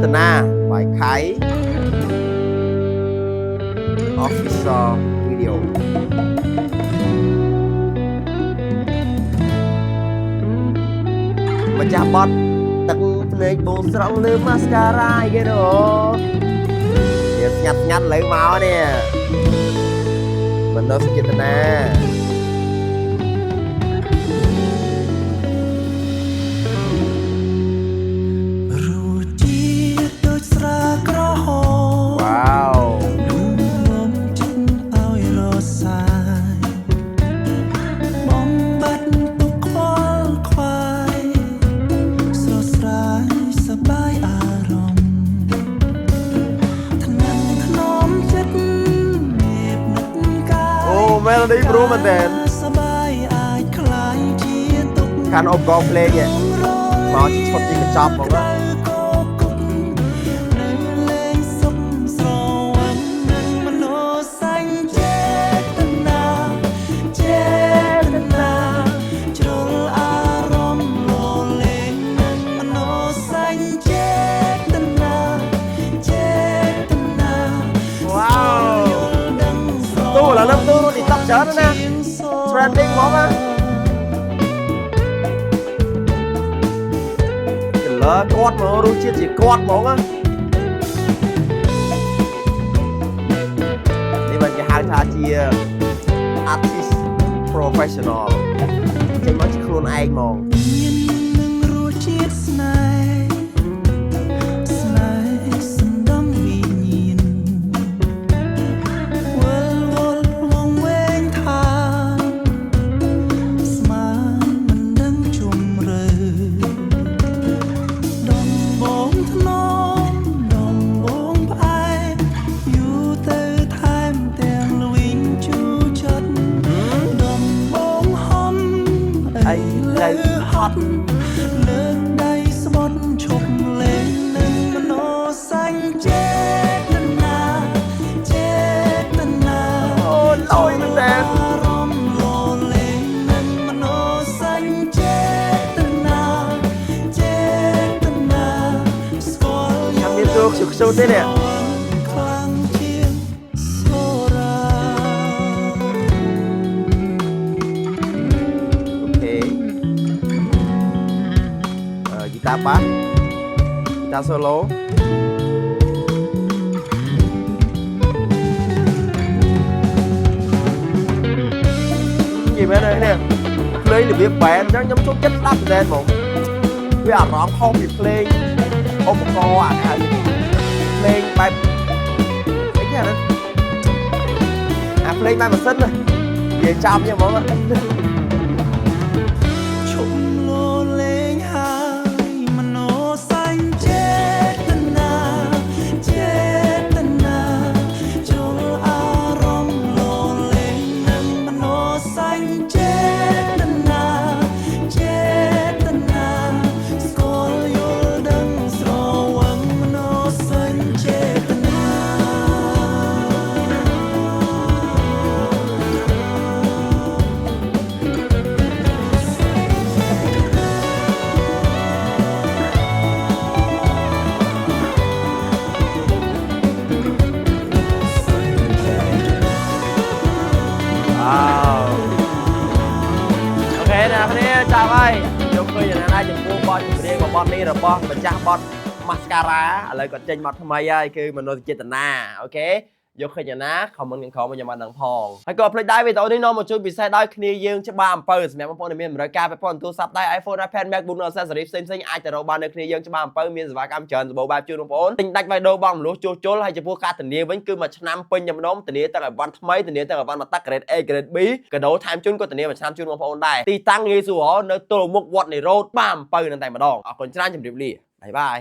តនាបាយខៃ official video ម្ចាស់បត់ទឹកភ្នែកបូស្រង់លើម៉ាស្ការ៉ាគេទៅអូស្ងាត់លើមកនេះមនោសញ្ចេតនាMelody bro មែនតើខានអបកងភ្លេងមកឈុតទីកញ្ចប់ហ្មងណាច្រើនណា trending ហ្មងណាកលើគាត់មករសជាតិជាគាត់ហ្មងណានេះមិនគេហៅថាជា artist professional ចេញមកជាខ្លួនឯងហ្មងនឹងរសជាតិស្នេលើកដៃស្បត់ឈប់លេងនឹងមនោសញ្ចេតនាអូលយមែនតើរំលលេងនឹងមនោសញ្ចេតនាស្គាល់យកមានទូខ្ជុះទេនេះតាបាសតាសូឡូនិយាយមែនទេនេះភ្លេងរបៀបបែនអញ្ចឹងខ្ញុំចូលចិត្តស្ដាប់មែនហ្មងវាអារម្មណ៍ខុសពីភ្លេងឧបករណ៍អាហៅភ្លេងបែបអីគេណាអាភ្លេងបែបម៉ាស៊ីនណានិយាយចាំអញ្ចឹងហ្មងចាំហើយយកឃើញយ៉ាងណាចំពោះបទចម្រៀងរបស់បទនេះរបស់ម្ចាស់បទ Mascara ឥឡូវគាត់ចេញបទថ្មីហើយគឺមនោសញ្ចេតនាអូខេយកឃើញយ៉ាងណា comment ខាងក្រោមមកខ្ញុំបានដឹងផងហើយក៏ភ្លេចដែរវីដេអូនេះនាំមកជួយពិសេសដោយគ្នាយើងច្បារអំពើសម្រាប់បងប្អូនដែលមានតម្រូវការពាក់ព័ន្ធទូរស័ព្ទដៃ iPhone iPad MacBook និង accessory ផ្សេងៗអាចទៅរកបាននៅគ្នាយើងច្បារអំពើមានសេវាកម្មច្រើនសម្បូរបែបជូនបងប្អូនទិញដាច់វាយដូរបងមលុះជួសជុលហើយចំពោះការធានាវិញគឺមួយឆ្នាំពេញតែម្ដងធានាទាំងអីវ៉ាន់ថ្មីធានាទាំងអីវ៉ាន់មកតាក់ grade A grade B កាដូថែមជូនក៏ធានាមួយឆ្នាំជូនបងប្អូនដែរទីតាំងងាយស្រួលនៅទល់មុខវត្តនិរោធច្បារអំពើនឹងតែម្ដងអរគុណច្រើនជម្រាបលាបាយបាយ